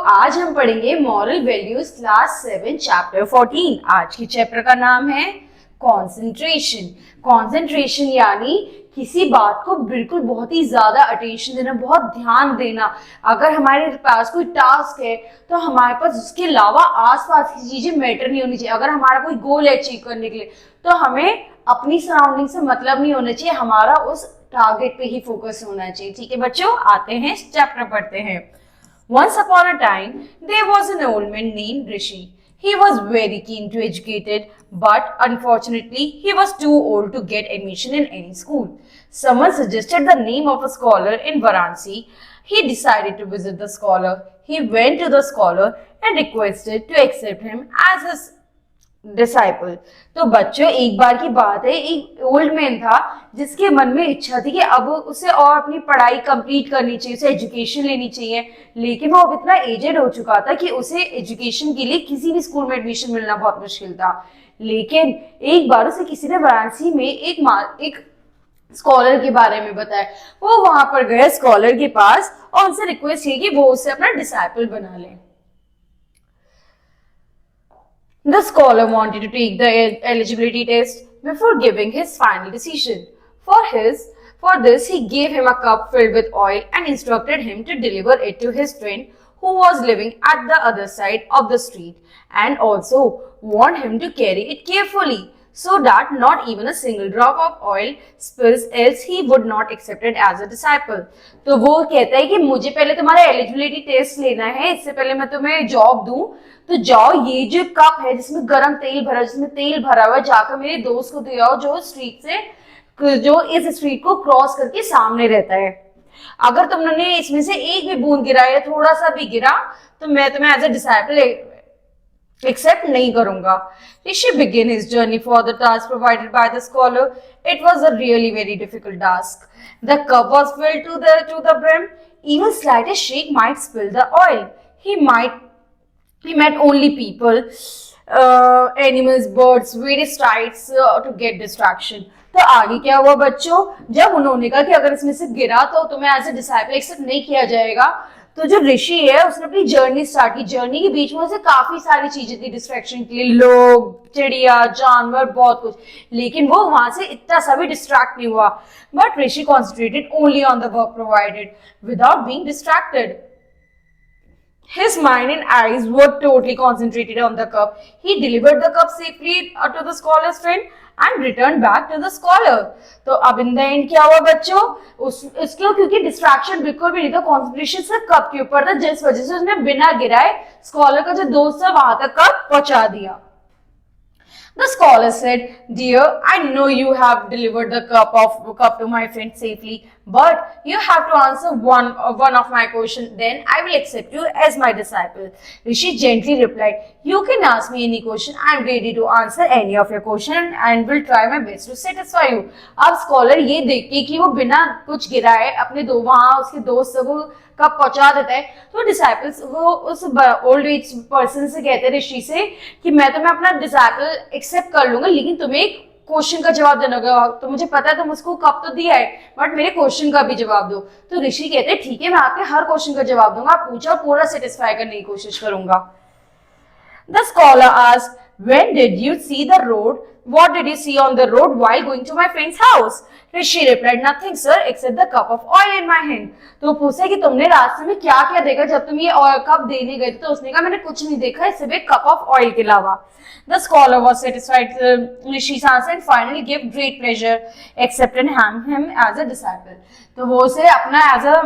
आज हम पढ़ेंगे मॉरल वैल्यूज क्लास 7 चैप्टर 14। आज के चैप्टर का नाम है कॉन्सेंट्रेशन। कॉन्सेंट्रेशन यानी किसी बात को बिल्कुल बहुत ही ज्यादा अटेंशन देना, बहुत ध्यान देना। अगर हमारे पास कोई टास्क है तो हमारे पास उसके अलावा आसपास की चीजें मैटर नहीं होनी चाहिए। अगर हमारा कोई गोल है अचीव करने के लिए तो हमें अपनी सराउंडिंग से मतलब नहीं होना चाहिए, हमारा उस टारगेट पे ही फोकस होना चाहिए। ठीक है बच्चों, आते हैं चैप्टर पढ़ते हैं। Once upon a time, there was an old man named Rishi. He was very keen to educate it, but unfortunately, he was too old to get admission in any school. Someone suggested the name of a scholar in Varanasi. He decided to visit the scholar. He went to the scholar and requested to accept him as his disciple. तो बच्चों, एक बार की बात है, एक old man था जिसके मन में इच्छा थी कि अब उसे और अपनी पढ़ाई कंप्लीट करनी चाहिए, उसे एजुकेशन लेनी चाहिए। लेकिन वो अब इतना एजेड हो चुका था कि उसे एजुकेशन के लिए किसी भी स्कूल में एडमिशन मिलना बहुत मुश्किल था। लेकिन एक बार उसे किसी ने वाराणसी में एक स्कॉलर के बारे में बताया। वो वहां पर गया स्कॉलर के पास और उनसे रिक्वेस्ट की कि वो उसे अपना डिसाइपल बना ले। The scholar wanted to take the eligibility test before giving his final decision. For this, he gave him a cup filled with oil and instructed him to deliver it to his friend who was living at the other side of the street, and also warned him to carry it carefully so that not even a single drop of oil spills, else he would not accept it as a disciple. तो वो कहता है कि मुझे पहले तुम्हारा eligibility test लेना है, इससे पहले मैं तुम्हें जॉब दूं तो जाओ, ये जो कप है जिसमें गर्म तेल भरा, जिसमें तेल भरा हुआ, जाकर मेरे दोस्त को दे आओ जो इस स्ट्रीट को क्रॉस करके सामने रहता है। अगर तुमने इसमें से एक भी बूंद गिरा या थोड़ा सा भी गिरा तो मैं तुम्हें एज ए डिसाइपल एक्सेप्ट नहीं करूंगा। Rishi began his journey for the task provided by the scholar. It was a really very difficult task. The cup was filled to the brim. Even slightest shake might spill the oil. He met only people, animals, birds, various sights to get distraction. तो आगे क्या हुआ बच्चों, जब उन्होंने कहा कि अगर इसमें से गिरा तो तुम्हें एज ए डिसाइपल एक्सेप्ट नहीं किया जाएगा, तो जो ऋषि है उसने अपनी जर्नी स्टार्ट की। जर्नी के बीच में उसे काफी सारी चीजें थी डिस्ट्रैक्शन के लिए, लोग, चिड़िया, जानवर, बहुत कुछ। लेकिन वो वहां से इतना सा भी डिस्ट्रैक्ट नहीं हुआ। But Rishi concentrated only on the work provided without being distracted. His mind and eyes were totally concentrated on the cup. He delivered the cup safely to the scholar's friend and returned back to the scholar. तो अब in the end क्या हुआ बच्चों, उसको क्योंकि distraction बिल्कुल भी नहीं था, कॉन्सेंट्रेशन सिर्फ कप के ऊपर था, जिस वजह से उसने बिना गिराए स्कॉलर का जो दोस्त था वहां तक कप पहुंचा दिया। The scholar said, "Dear, I know you have delivered the cup to my friend safely, but you have to answer one of my questions. Then I will accept you as my disciple." Rishi gently replied, "You can ask me any question. I am ready to answer any of your question and will try my best to satisfy you." अब scholar ये देख के कि वो बिना कुछ गिराए अपने वहां उसके दोस्त को कब पहुंचा देता है, तो डिसाइपल्स वो उस ओल्ड एज पर्सन से कहते हैं, ऋषि से, कि मैं तुम्हें अपना डिसाइपल एक्सेप्ट कर लूंगा, लेकिन तुम्हें एक क्वेश्चन का जवाब देना होगा। तो मुझे पता है तुम उसको कब तो दिया है, बट मेरे क्वेश्चन का भी जवाब दो। तो ऋषि कहते हैं ठीक है, मैं आपके हर क्वेश्चन का जवाब दूंगा, आप पूछो, पूरा सेटिस्फाई करने की कोशिश करूंगा। The scholar asked, "When did you see the road? What did you see on the road while going to my friend's house?" Rishi replied, "Nothing, sir, except the cup of oil in my hand." तो पूछा कि तुमने रास्ते में क्या क्या देखा जब तुम ये कप देने गए थे? तो उसने कहा मैंने कुछ नहीं देखा सिर्फ एक कप ऑफ ऑयल के अलावा। The scholar was satisfied with Rishi's answer and finally gave great pleasure, accepted him as a disciple. तो वो उसे अपना एज अ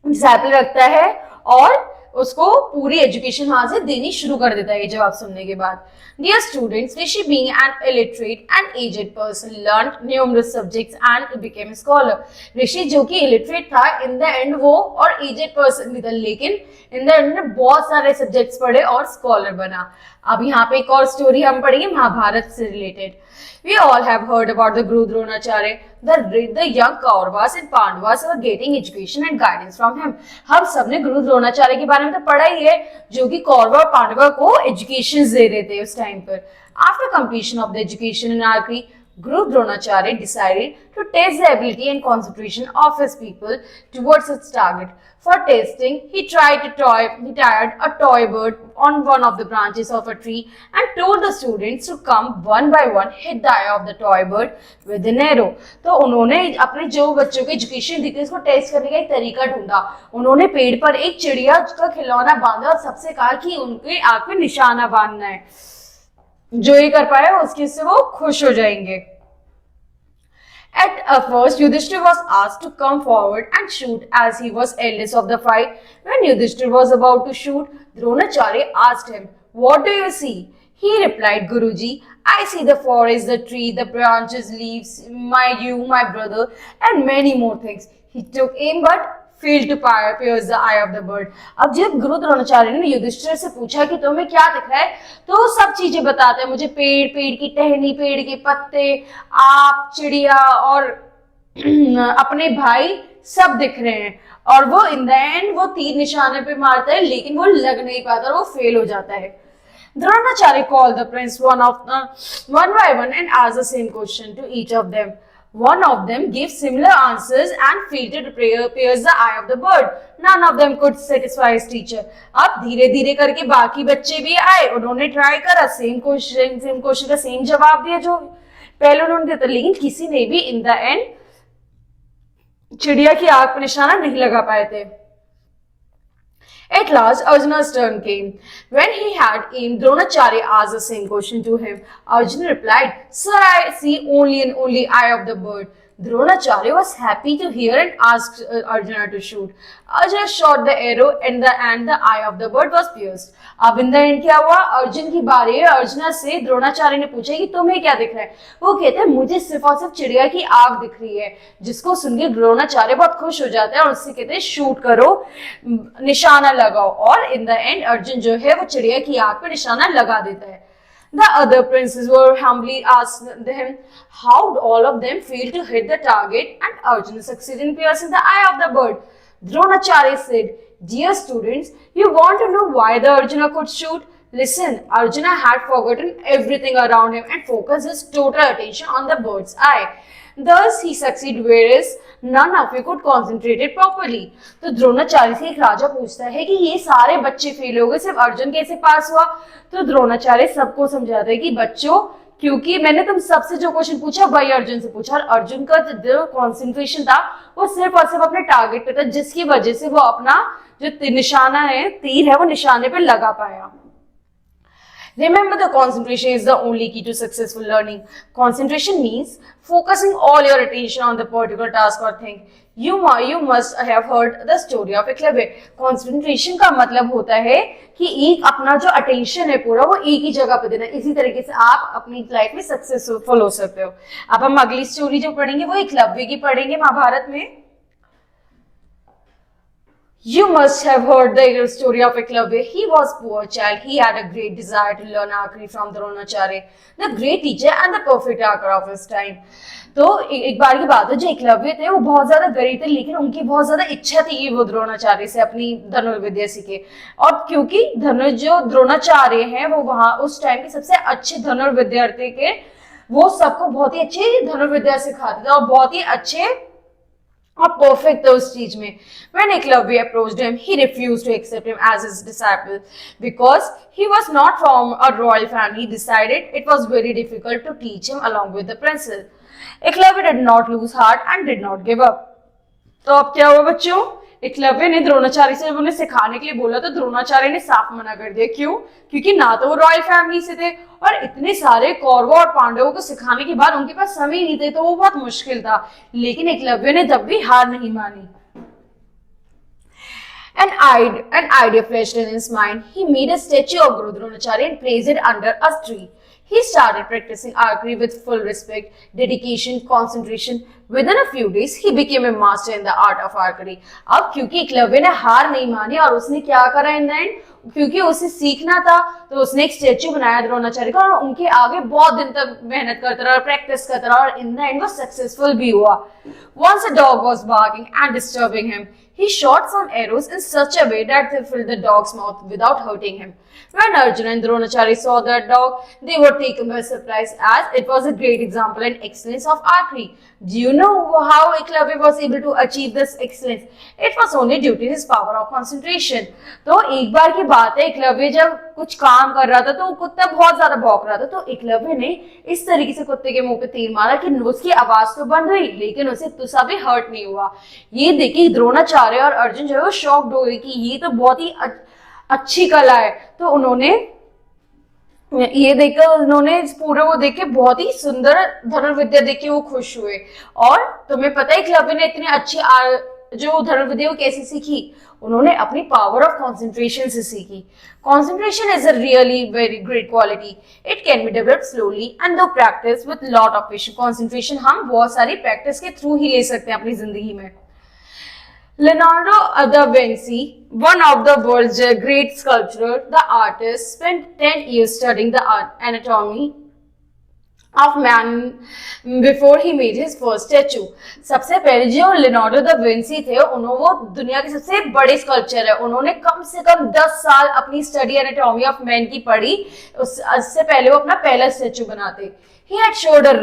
डिसाइपल रखता है और उसको पूरी एजुकेशन वहां से देनी शुरू कर देता है ये जवाब सुनने के बाद। Dear students, Rishi being an illiterate and aged person learned numerous subjects and became a scholar. ऋषि जो कि illiterate था, in the end वो और aged person भी था, लेकिन in the end ने बहुत सारे सब्जेक्ट्स पढ़े और स्कॉलर बना। अब यहाँ पे एक और स्टोरी हम पढ़ेंगे महाभारत से related. We all have heard about the Guru Dronacharya. The young Kauravas and Pandavas were getting education and guidance from him. हम सबने गुरु द्रोणाचार्य के बारे में तो पढ़ा ही है, जो कि कौरव और पांडव को एजुकेशन दे रहे थे उस टाइम पर। After completion of the education in archery, Guru Dronacharya decided to test the ability and concentration of his people towards its target. For testing, he tied a toy bird on one of the branches of a tree and told the students to come one by one hit the eye of the toy bird with an arrow. तो उन्होंने अपने जो बच्चों को education दी थी उसको test करने का एक तरीका ढूंढा. उन्होंने पेड़ पर एक चिड़िया का खिलौना बांधा और सबसे कहा कि उनके आंख पे निशाना बांधना है. जो ये कर पाए उसके से वो खुश हो जाएंगे. At first, Yudhishthir was asked to come forward and shoot as he was eldest of the five. When Yudhishthir was about to shoot, Dronacharya asked him, "What do you see?" He replied, "Guruji, I see the forest, the tree, the branches, leaves, my brother, and many more things." He took aim but failed to pierce the eye of the bird. अब जब गुरु द्रोणाचार्य ने युधिष्ठिर से पूछा कि तुम्हें क्या दिख रहा है, तो सब चीजें बताते हैं. मुझे पेड़, पेड़ की टहनी, पेड़ के पत्ते, आप, चिड़िया और अपने भाई सब दिख रहे हैं. और वो इन द एंड वो तीर निशाने पे मारता है, लेकिन वो लग नहीं पाता और वो फेल हो जाता है. Dronacharya called the prince one by one and asked the same question to each of them. One of them gave similar answers and failed to pierce the eye of the bird. None of them could satisfy his teacher. अब धीरे धीरे करके बाकी बच्चे भी आए, उन्होंने try करा, सेम क्वेश्चन का सेम जवाब दिया जो पहले उन्होंने दिया था, लेकिन किसी ने भी इन द एंड चिड़िया की आंख पर निशाना नहीं लगा पाए थे. At last, Arjuna's turn came. When he had aimed, Dronacharya asked the same question to him. Arjuna replied, "Sir, I see only and only eye of the bird." Dronacharya was happy to hear and asked Arjuna to shoot. Arjuna shot the arrow and the eye of the bird was pierced. अब in the end क्या हुआ? अर्जुन की बारी है. अर्जुना से द्रोणाचार्य ने पूछा कि तुम्हें क्या दिख रहा है. वो कहते हैं मुझे सिर्फ और सिर्फ चिड़िया की आंख दिख रही है. जिसको सुनकर द्रोणाचार्य बहुत खुश हो जाते हैं और उससे कहते हैं शूट करो, निशाना लगाओ. और इन द एंड अर्जुन जो है वो चिड़िया की आंख पे निशाना लगा देता है. The other princes were humbly asked him how all of them failed to hit the target and Arjuna succeeded in piercing the eye of the bird. Dronacharya said, "Dear students, you want to know why the Arjuna could shoot? Listen, Arjuna had forgotten everything around him and focused his total attention on the bird's eye. Thus he succeeded whereas none of you could concentrate it properly." तो द्रोणाचार्य से एक राजा पूछता है कि ये सारे बच्चे fail हो गए, सिर्फ अर्जुन कैसे पास हुआ? तो द्रोणाचार्य सबको समझाता है कि बच्चों, क्योंकि मैंने तुम सबसे जो क्वेश्चन पूछा वही अर्जुन से पूछा, और अर्जुन का जो कॉन्सेंट्रेशन था वो सिर्फ और सिर्फ अपने टारगेट पे था, जिसकी वजह से वो अपना जो निशाना है, तीर है, वो निशाने पे लगा पाया. Remember, the concentration is the only key to successful learning. Concentration means focusing all your attention on the particular task or thing. You must have heard the story of Eklavya. Concentration का मतलब होता है कि एक अपना जो attention है पूरा वो एक ही जगह पे देना. इसी तरीके से आप अपनी लाइफ में सक्सेसफुल हो सकते हो. अब हम अगली स्टोरी जो पढ़ेंगे वो एकलव्य की पढ़ेंगे महाभारत में. You must have heard the story of Eklavya. He was a poor child. He had a great desire to learn archery from Dronacharya, the great teacher and the perfect archer of his time. तो एक बार की बात है, जो एकलव्य थे वो बहुत ज्यादा गरीब थे, लेकिन उनकी बहुत ज्यादा इच्छा थी कि वो द्रोणाचार्य से अपनी धनुर्विद्या सीखे. और क्योंकि जो द्रोणाचार्य हैं वो वहां उस टाइम के सबसे अच्छे धनुर्विद्यार्थी के, वो सबको बहुत ही अच्छे धनुर्विद्या सिखाते थे और बहुत ही अच्छे और परफेक्ट था उस चीज में. When Eklavya approached him, he refused to accept him as his disciple because he was not from a royal family. He decided it was very difficult to teach him along with the princess. Eklavya did not lose heart and did not give up. तो अब क्या हुआ बच्चों? एकलव्य ने द्रोणाचार्य से उन्हें सिखाने के लिए बोला तो द्रोणाचार्य ने साफ मना कर दिया. क्यों? क्योंकि ना तो वो रॉयल फैमिली से थे और इतने सारे कौरवों और पांडवों को सिखाने के बाद उनके पास समय नहीं थे, तो वो बहुत मुश्किल था. लेकिन एकलव्य ने तब भी हार नहीं मानी. An idea flashed in his mind. He made a statue of Guru Dronacharya and placed it under a tree. He started practicing archery with full respect, dedication, concentration. Within a few days, he became a master in the art of archery. अब क्योंकि एकलव्य ने हार नहीं मानी और उसने क्या करा इन द एंड, क्योंकि उसे सीखना था तो उसने एक स्टेच्यू बनाया द्रोणाचार्य का और उनके आगे बहुत दिन तक मेहनत करता रहा, प्रैक्टिस करता रहा और इन द एंड वो सक्सेसफुल भी हुआ. Once a dog was barking and disturbing him. He shot some arrows in such a way that they filled the dog's mouth without hurting him. When Arjuna and Dronacharya saw that dog, they were taken by surprise as it was a great example and excellence of archery. Do you know how Eklavya was able to achieve this excellence? It was only due to his power of concentration. तो एक बार की बात है, एकलव्य जब कुछ काम कर रहा था तो कुत्ता बहुत ज्यादा भौंक रहा था, तो एकलव्य ने इस तरीके से कुत्ते के मुंह पे तीर मारा कि उसकी आवाज तो बंद हुई लेकिन उसे तुसा भी हर्ट नहीं हुआ। ये देखिए द्रोणाचार्य और अर्जुन जो है वो शॉक्ड हो गए कि ये तो बहुत ही अच्छी कला है। तो उन्होंने ये देखकर उन्होंने पूरे वो देख के बहुत ही सुंदर धनुर्विद्या देख के वो खुश हुए। और तुम्हें पता है एकलव्य ने इतनी अच्छी जो धनुर्विद्या वो कैसे सीखी? उन्होंने अपनी पावर ऑफ कंसंट्रेशन से सीखी। Concentration is a really very great quality. It can be developed slowly and though practice with lot of patience. Concentration हम बहुत सारी प्रैक्टिस के थ्रू ही ले सकते हैं अपनी जिंदगी में। Leonardo da Vinci, one of the world's great sculptors, the artist, spent 10 years studying the anatomy of man before he made his first statue. सबसे पहले जो लियोनार्डो दा विंसी थे, उन्होंने वो दुनिया के सबसे बड़े स्कल्पचर है, उन्होंने कम से कम 10 साल अपनी स्टडी एनाटॉमी ऑफ मैन की पढ़ी, उससे पहले वो अपना पहला स्टैचू बनाते। He had showed a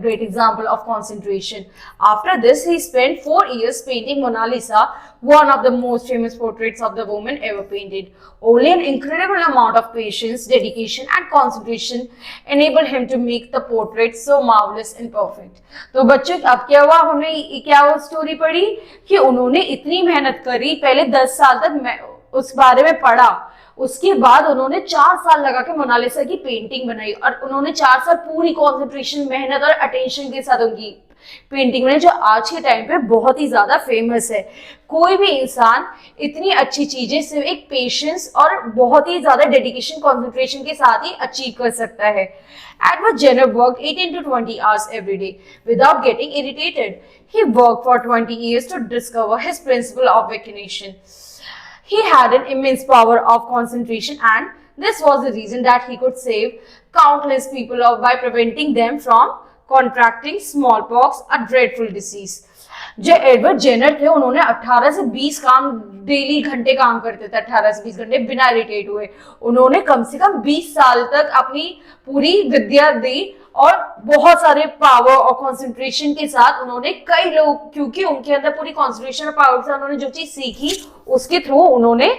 great example of concentration. After this, he spent 4 years painting Mona Lisa, one of the most famous portraits of the woman ever painted. Only an incredible amount of patience, dedication, and concentration enabled him to make the portrait so marvelous and perfect. तो बच्चों अब क्या हुआ, हमने क्या वो story पढ़ी कि उन्होंने इतनी मेहनत करी, पहले 10 साल तक उस बारे में पढ़ा, उसके बाद उन्होंने 4 साल लगा के मोनालिसा की पेंटिंग बनाई और उन्होंने 4 साल पूरी कंसंट्रेशन, मेहनत और अटेंशन के साथ उनकी पेंटिंग बनाई, जो आज के टाइम पे बहुत ही ज्यादा फेमस है। कोई भी इंसान इतनी अच्छी चीजें सिर्फ एक पेशेंस और बहुत ही ज्यादा डेडिकेशन, कंसंट्रेशन के साथ ही अचीव कर सकता है। Edward Jenner worked 18 to 20 hours every day without getting irritated. He worked for 20 years to discover his principle of vaccination. He had an immense power of concentration, and this was the reason that he could save countless people by preventing them from contracting smallpox, a dreadful disease. जो Edward Jenner थे, उन्होंने 18 से 20 काम daily घंटे काम करते थे, 18 से 20 घंटे बिना इरिटेट हुए। उन्होंने कम से कम 20 साल तक अपनी पूरी विद्या दी और बहुत सारे पावर और कंसंट्रेशन के साथ उन्होंने कई लोग, क्योंकि उनके अंदर पूरी कंसंट्रेशन और पावर के साथ उन्होंने जो चीज सीखी उसके थ्रू उन्होंने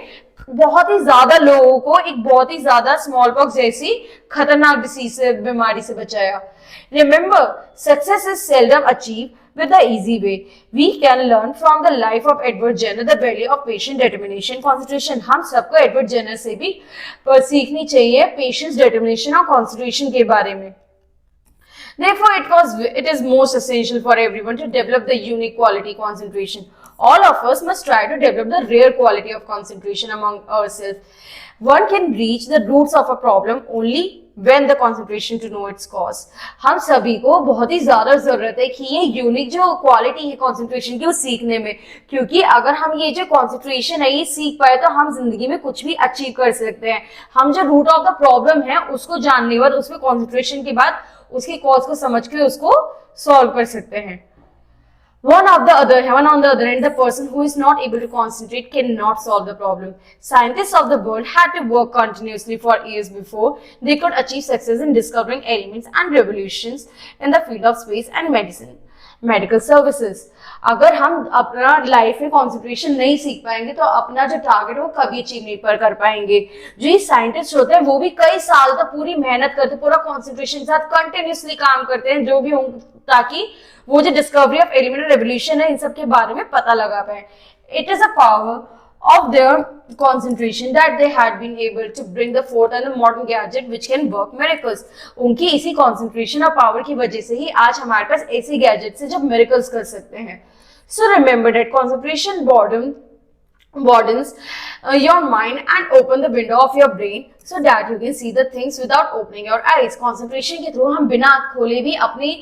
बहुत ही ज्यादा लोगों को एक बहुत ही ज्यादा स्मॉल पॉक्स जैसी खतरनाक डिसीज से, बीमारी से बचाया। Remember, success is seldom achieve with the easy way. We can learn from the life of Edward Jenner the value of patient, determination, concentration. हम सबको एडवर्ड जेनर से भी सीखनी चाहिए पेशेंस, डिटर्मिनेशन और कंसंट्रेशन के बारे में। Therefore, it is most essential for everyone to develop the unique quality concentration. All of us must try to develop the rare quality of concentration among ourselves. One can reach the roots of a problem only when the concentration to know its cause. हम सभी को बहुत ही ज्यादा जरूरत है कि ये unique जो क्वालिटी है कंसंट्रेशन की वो सीखने में, क्योंकि अगर हम ये जो कंसंट्रेशन है ये सीख पाए तो हम जिंदगी में कुछ भी अचीव कर सकते हैं। हम जो रूट ऑफ द प्रॉब्लम है उसको जानने के बाद, उसमें कंसंट्रेशन के बाद उसके कॉज को समझ के उसको सॉल्व कर सकते हैं। On the other hand, the person who is not able to concentrate cannot solve the problem. Scientists of the world had to work continuously for years before they could achieve success in discovering elements and revolutions in the field of space and medical services. अगर हम अपना life में concentration नहीं सीख पाएंगे तो अपना जो टारगेट है वो कभी अचीव नहीं कर पाएंगे। जो ये साइंटिस्ट होते हैं वो भी कई साल तक पूरी मेहनत करते, पूरा कंसंट्रेशन के साथ कंटिन्यूसली काम करते हैं जो भी हो, ताकि वो जो डिस्कवरी ऑफ एलिमेंट रेवोल्यूशन है इन सब के बारे में पता लगा पाए। It is a power of their concentration that they had been able to bring the forth and the modern gadget which can work miracles. उनकी इसी concentration और power की वजह से ही आज हमारे पास ऐसे gadgets हैं जो miracles कर सकते हैं। So remember that concentration broadens your mind and open the window of your brain so that you can see the things without opening your eyes. Concentration के थ्रू हम बिना खोले भी अपनी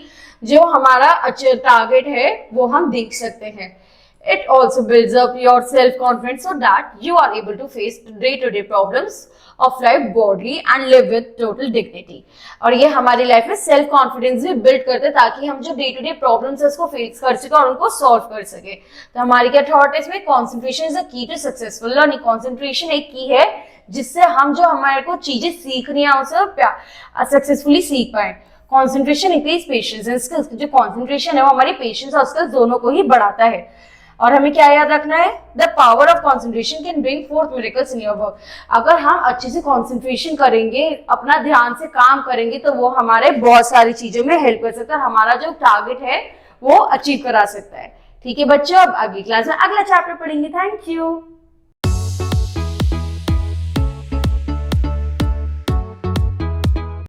जो हमारा टारगेट है वो हम देख सकते हैं। It also builds up your self-confidence so that you are able to face day-to-day problems of life boldly and live with total dignity. और ये हमारी लाइफ में सेल्फ कॉन्फिडेंस भी बिल्ड करते हैं ताकि हम जो डे टू डे प्रॉब्लम्स है उसको फेस कर सके और उनको सॉल्व कर सके. तो हमारी क्या थॉट है इसमें, कॉन्सेंट्रेशन इज अ की टू सक्सेसफुल लर्निंग. कॉन्सेंट्रेशन एक की है जिससे हम जो हमारे को चीजें सीखनी है उसे सक्सेसफुली सीख पाए. Concentration increase patience and skills. जो कॉन्सेंट्रेशन है वो हमारी पेशेंस और स्किल्स दोनों को ही बढ़ाता है. और हमें क्या याद रखना है, the power of concentration can bring fourth miracles in your work. अगर हम अच्छे से कॉन्सेंट्रेशन करेंगे, अपना ध्यान से काम करेंगे तो वो हमारे बहुत सारी चीजों में हेल्प कर सकता है, हमारा जो टारगेट है वो अचीव करा सकता है. ठीक है बच्चों, अब अगली क्लास में अगला चैप्टर पढ़ेंगे. Thank you.